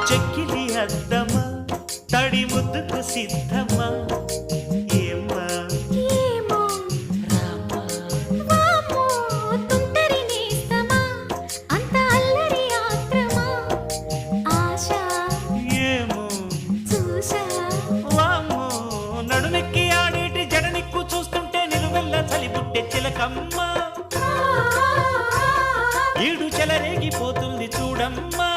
చెక్కిలి అద్దమా తడి ముద్దుకు సిద్ధమా ఏమ్మా ఏమో రామా వామో తుంటరి నేస్తమా అంత అల్లరి ఆత్రమా ఆశ ఏమో చూశా వామ్మో నడుమెక్కి ఆడేటి జడనిక్కు చూస్తుంటే నిలువెల్ల చలిబుట్టే చిలకమ్మ ఈడు చెలరేగిపోతుంది చూడమ్మా